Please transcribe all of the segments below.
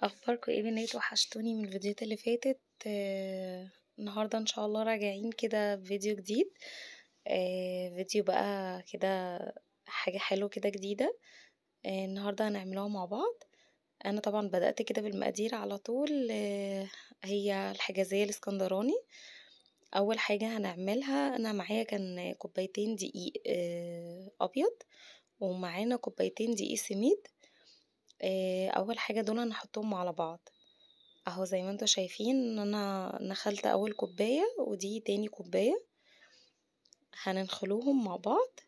اخباركم ايه بنات؟ وحشتوني من الفيديوهات اللي فاتت. النهارده ان شاء الله راجعين كده بفيديو جديد. فيديو بقى كده، حاجة حلوة كده جديدة. النهارده هنعملوها مع بعض. انا طبعا بدأت كده بالمقادير على طول. هي الحجازية الاسكندراني. اول حاجة هنعملها، انا معايا كان كوبايتين دقيق ابيض، ومعانا كوبايتين دقيق سميد. اول حاجة دول هنحطهم على بعض اهو، زي ما انتوا شايفين ان انا نخلت اول كوباية ودي تاني كوباية، هننخلوهم مع بعض.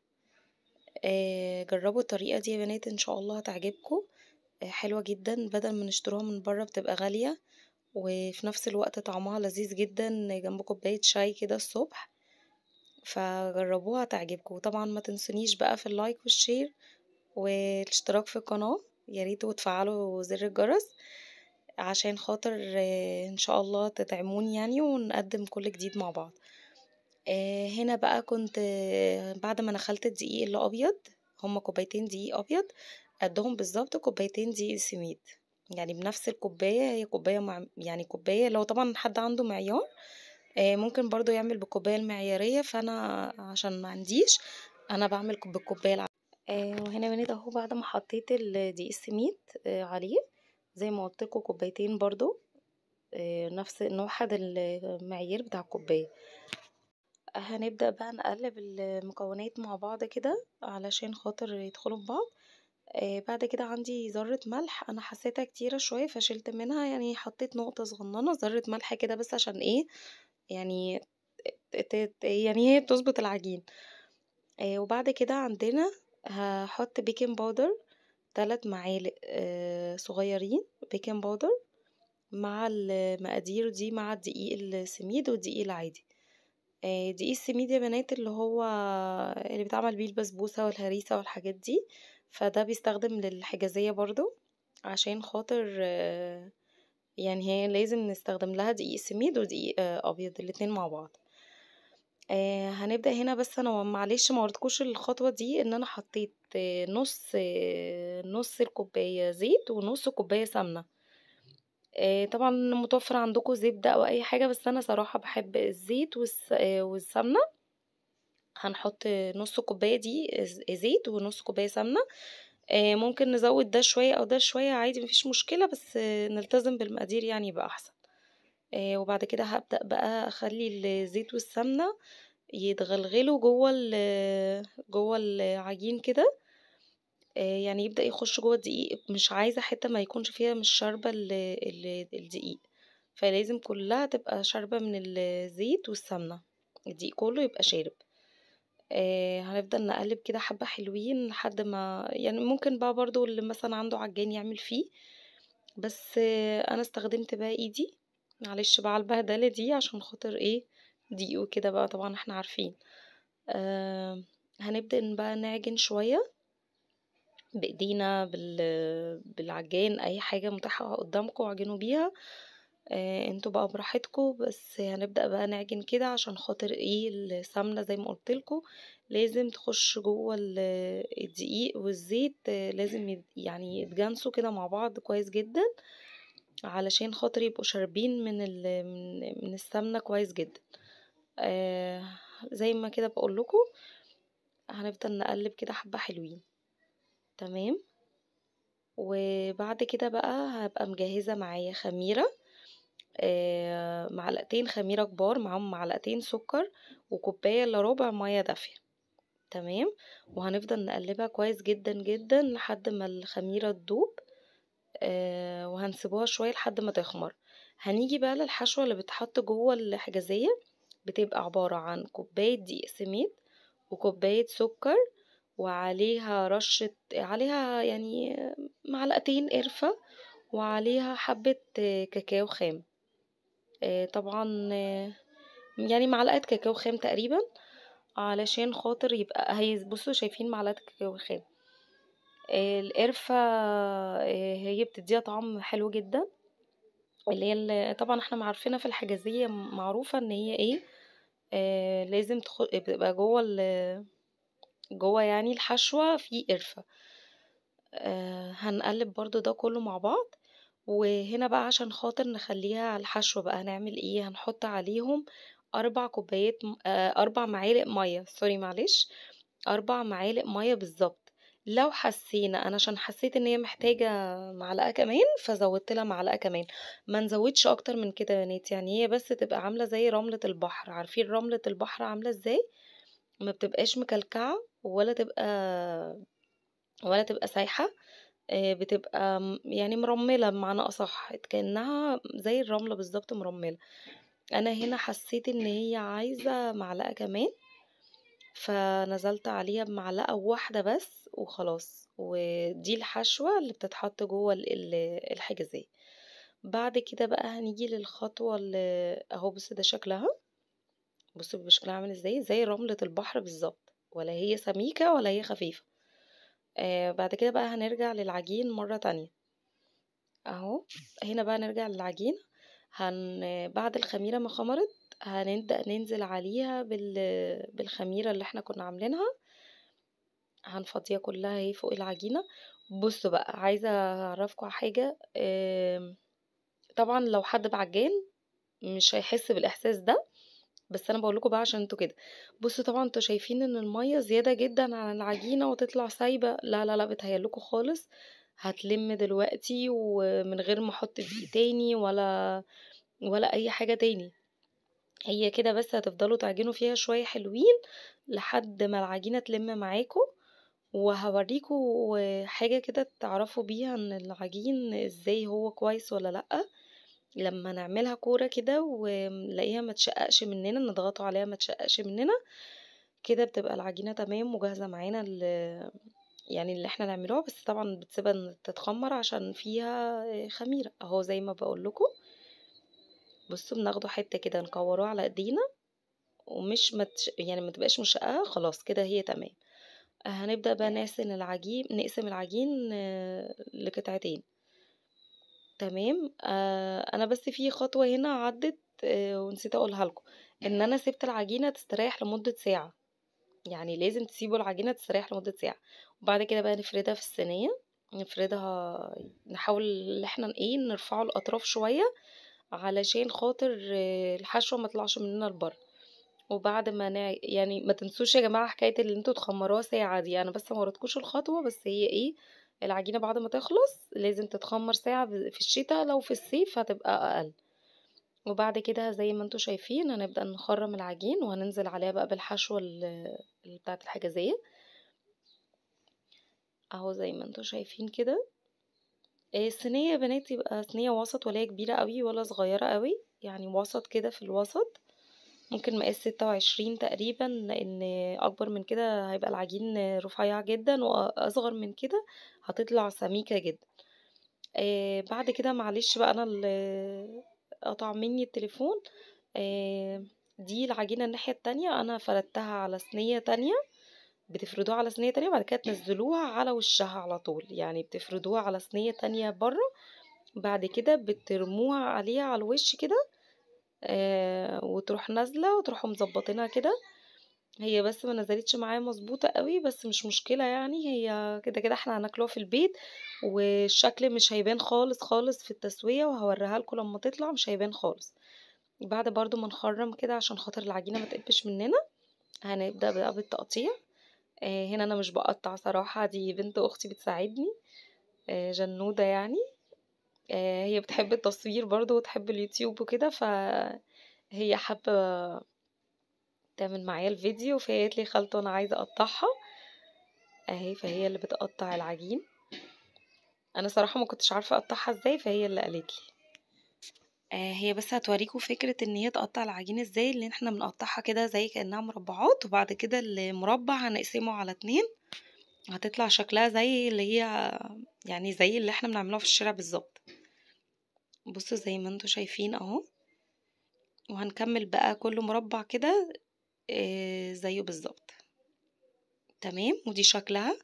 جربوا الطريقة دي يا بنات، ان شاء الله هتعجبكم. حلوة جدا، بدل ما نشتروها من بره بتبقى غالية، وفي نفس الوقت طعمها لذيذ جدا جنب كوباية شاي كده الصبح. فجربوها هتعجبكم. طبعا ما تنسونيش بقى في اللايك والشير والاشتراك في القناة، يا ريت وتفعلوا زر الجرس عشان خاطر ان شاء الله تدعموني يعني، ونقدم كل جديد مع بعض. هنا بقى كنت بعد ما نخلت الدقيق اللي ابيض، هما كوبايتين دقيق ابيض قدهم بالظبط كوبايتين دقيق سميد، يعني بنفس الكوباية. هي كوباية يعني كوباية، لو طبعا حد عنده معيار ممكن برضو يعمل بالكوباية المعيارية، فانا عشان ما عنديش انا بعمل بالكوباية العادية. وهنا بنيت اهو بعد ما حطيت الدقيق السميد عليه، زي ما قلت لكم كوبايتين برضو، نفس نوحد المعيار بتاع الكوباية. هنبدأ بقى نقلب المكونات مع بعض كده علشان خاطر يدخلوا في بعض. بعد كده عندي ذرة ملح، انا حسيتها كتيرة شوية فشلت منها، يعني حطيت نقطة صغننة ذرة ملح كده بس عشان ايه يعني، يعني هي بتظبط العجين. وبعد كده عندنا هحط بيكنج باودر 3 معالق صغيرين بيكنج باودر مع المقادير دي، مع الدقيق السميد والدقيق العادي. دقيق السميد يا بنات اللي هو اللي بيتعمل بيه البسبوسة والهريسة والحاجات دي، فده بيستخدم للحجازية برضو عشان خاطر يعني هي لازم نستخدم لها دقيق سميد ودقيق ابيض الاتنين مع بعض. هنبدأ هنا، بس انا معلش ما وريتكوش الخطوة دي، ان انا حطيت نص الكوباية زيت ونص كوباية سمنة. طبعا متوفر عندكم زبدة او اي حاجة، بس انا صراحة بحب الزيت والسمنة. هنحط نص كوباية دي زيت ونص كوباية سمنة. ممكن نزود ده شوية او ده شوية عادي مفيش مشكلة، بس نلتزم بالمقادير يعني يبقى احسن. وبعد كده هبدأ بقى اخلي الزيت والسمنة يتغلغلوا جوه العجين كده. يعني يبدأ يخش جوه الدقيق، مش عايزة حتة ما يكونش فيها مش شاربة الدقيق، فلازم كلها تبقى شاربة من الزيت والسمنة، الدقيق كله يبقى شارب. هنفضل نقلب كده حبة حلوين لحد ما يعني، ممكن بقى برضو اللي مثلا عنده عجان يعمل فيه، بس انا استخدمت بقى ايدي، معلش بقى على البهدلة دي عشان خاطر ايه، دقيق وكده بقى طبعا احنا عارفين. هنبدأ بقى نعجن شوية بايدينا بالعجان، اي حاجة متاحة قدامكم اعجنوا بيها. انتوا بقى براحتكم، بس هنبدأ بقى نعجن كده عشان خاطر ايه، السمنة زي ما قلتلكوا لازم تخش جوه الدقيق والزيت. لازم يعني يتجانسوا كده مع بعض كويس جدا، علشان خاطر يبقوا شاربين من السمنة كويس جدا. زي ما كده بقولكوا هنفضل نقلب كده حبة حلوين. تمام. وبعد كده بقى هبقى مجهزة معايا خميرة، معلقتين خميرة كبار معاهم معلقتين سكر وكوباية الا ربع مية دافية. تمام. وهنفضل نقلبها كويس جدا جدا لحد ما الخميرة تدوب. وهنسيبوها شوية لحد ما تخمر. هنيجي بقى للحشوة اللي بتحط جوه الحجازية، بتبقى عبارة عن كوباية دقيق سميد وكوباية سكر، وعليها رشة، عليها يعني معلقتين قرفة، وعليها حبة كاكاو خام. طبعا يعني معلقة كاكاو خام تقريبا، علشان خاطر يبقى هي بصوا شايفين معلقة كاكاو خام. القرفة هي بتديها طعم حلو جدا، اللي هي طبعا احنا عارفينها في الحجازية معروفة ان هي ايه، لازم بتبقى جوه يعني الحشوة في قرفة. هنقلب برضو ده كله مع بعض، وهنا بقى عشان خاطر نخلّيها الحشو بقى هنعمل إيه، هنحط عليهم 4 كوبايات 4 معالق مَيّة، سوري معلش، 4 معالق مَيّة بالضبط. لو حسينا أنا عشان حسيت إن هي محتاجة معلقة كمان، فزوّدت لها معلقة كمان، ما نزوّدش أكتر من كده يا بنات، يعني هي بس تبقى عاملة زي رملة البحر، عارفين رملة البحر عاملة إزاي؟ ما بتبقاش مكلكعة ولا تبقى سايحة، بتبقى يعني مرمّلة بمعنى أصح، كأنها زي الرملة بالضبط مرمّلة. أنا هنا حسيت إن هي عايزة معلقة كمان، فنزلت عليها بمعلقة واحدة بس وخلاص، ودي الحشوة اللي بتتحط جوّه الحجازية. بعد كده بقى هنيجي للخطوة أهو بُصّي ده شكلها، بُصّي بيبقى شكلها عامل إزاي، زي رملة البحر بالضبط، ولا هي سميكة ولا هي خفيفة. بعد كده بقى هنرجع للعجين مرّة تانية، أهو هنا بقى نرجع للعجينة، بعد الخميرة ما خمرت هنبدأ ننزل عليها بالخميرة اللي إحنا كنا عاملينها، هنفضّيها كلّها أهي فوق العجينة. بُصّوا بقى عايزة أعرّفكم على حاجة، طبعًا لو حد بعجّان مش هيحس بالإحساس ده، بس أنا باقول لكم بقى عشان أنتم كده. بُصّوا طبعًا أنتم شايفين إن المَيّة زيادة جدًا عن العجينة وتطلع سايبة، لا، لا، لأ بيتهيأ لكم خالص، هتلِم دلوقتي ومن غير ما أحط دقيق تاني ولا أي حاجة تاني، هي كده بس هتفضلوا تعجنوا فيها شوية حلوين لحد ما العجينة تلِم معاكم، وهاورّيكم حاجة كده تعرفوا بيها إن العجين إزاي هو كويس والّا لأ، لمّا نعملها كورة كده ونلاقيها ما تشقّقش مننا، نضغطوا عليها ما تشقّقش مننا، كده بتبقى العجينة تمام وجاهزة معانا يعني اللي إحنا نعملوها، بس طبعًا بتسيبها تتخمّر عشان فيها خميرة، أهو زي ما باقول لكم. بُصّوا بناخده حتّة كده نكوّروها على إيدينا ومش يعني ما تبقاش مشقّقة، خلاص كده هي تمام. هنبدأ بقى نقسم العجين لقطعتين، تمام. أنا بس في خطوة هنا عدِّت ونسيت أقولها لكم، إن أنا سِبت العجينة تستريح لمدة ساعة، يعني لازم تسيبوا العجينة تستريح لمدة ساعة، وبعد كده بقى نفردها في الصينية، نفردها نحاول إن إحنا نرفعوا الأطراف شوية علشان خاطر الحشوة ما تطلعش مننا لبرّه. وبعد ما يعني ما تنسوش يا جماعة حكاية اللي انتوا تخمروها ساعة دي، انا بس ما وريتكوش الخطوة، بس هي ايه، العجينة بعد ما تخلص لازم تتخمر ساعة في الشتاء، لو في الصيف هتبقى اقل. وبعد كده زي ما انتوا شايفين هنبدأ نخرم العجين وهننزل عليها بقى بالحشوة اللي بتاعة الحجازية، اهو زي ما انتوا شايفين كده. الصينية يا بنات يبقى صينية وسط، ولا هي كبيرة قوي ولا صغيرة قوي، يعني وسط كده في الوسط، ممكن مقاس 26 تقريبًا، لإن أكبر من كده هيبقى العجين رفيّع جدًا، وأصغر من كده هتطلع سميكة جدًا. بعد كده معلش بقى أنا اللي قطع منّي التليفون، دي العجينة الناحية التانية أنا فردتها على صينية تانية، بتفردوها على صينية تانية بعد كده تنزّلوها على وشّها على طول، يعني بتفردوها على صينية تانية برّه، بعد كده بترموها عليها على الوش كده، وتروح نازلة وتروحوا مضبّطينها كده. هي بس ما نزلتش معايا مضبوطة أوي، بس مش مشكلة يعني، هي كده إحنا هناكلوها في البيت، والشكل مش هيبان خالص، خالص في التسوية، وهاوريها لكم لمّا تطلع مش هيبان خالص. بعد برضه ما نخرّم كده عشان خاطر العجينة ما تقبش مننا، هنبدأ بقى بالتقطيع. هنا أنا مش باقطّع صراحة، دي بنت أختي بتساعدني، جنودة يعني، هي بتحب التصوير برضه وتحب اليوتيوب وكده، فهي حابة تعمل معايا الفيديو، فهي قالت لي: "يا خالته أنا عايزة أقطّعها." أهي، فهي اللي بتقطّع العجين، أنا صراحة ما كنتش عارفة أقطّعها إزاي، فهي اللي قالت لي. هي بس هتورّيكم فكرة إن هي تقطّع العجين إزاي، اللي إحنا بنقطّعها كده زي كأنها مربعات، وبعد كده المربع هنقسمه على 2، هتطلع شكلها زي اللي هي يعني زي اللي إحنا بنعملوها في الشارع بالضبط. بُصّوا زي ما أنتم شايفين أهو، وهنكمّل بقى كل مربع كده زيه بالضبط، تمام، ودي شكلها.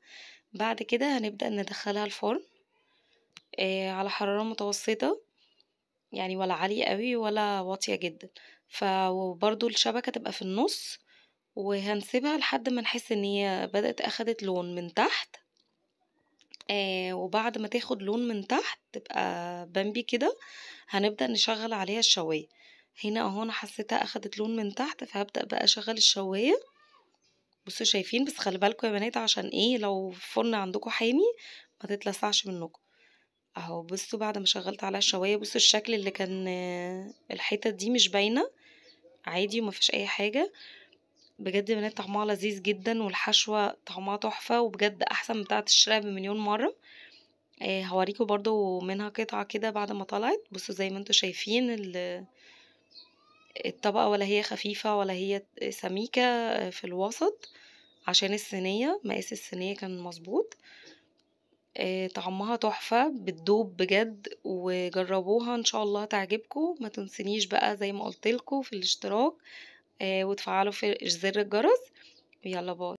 بعد كده هنبدأ ندخّلها الفرن على حرارة متوسطة، يعني ولا عالية أوي ولا واطية جدًا، وبرضه الشبكة تبقى في النُص، وهنسيبها لحد ما نحس إن هي بدأت أخدت لون من تحت، وبعد ما تاخد لون من تحت تبقى بامبي كده، هنبدأ نشغل عليها الشواية. هنا اهو انا حسيتها اخدت لون من تحت، فهبدأ بقى اشغل الشواية. بصوا شايفين؟ بس خلي بالكم يا بنات، عشان ايه؟ لو الفرن عندكم حامي ما تتلسعش منكم. اهو بصوا بعد ما شغلت عليها الشوايه، بصوا الشكل اللي كان الحتت دي مش باينه، عادي وما فيش اي حاجه. بجد يا بنات طعمها لذيذ جدا، والحشوه طعمها تحفه، وبجد احسن من بتاعه الشارع بمليون مره. هوريكم برضو منها قطعه كده بعد ما طلعت. بصوا زي ما انتوا شايفين الطبقه، ولا هي خفيفه ولا هي سميكه، في الوسط، عشان الصينيه مقاس الصينيه كان مظبوط. طعمها تحفة، بتدوب بجد، وجربوها ان شاء الله تعجبكم. ما تنسونيش بقى زي ما قلتلكوا في الاشتراك، وتفعلوا في زر الجرس. يلا باي.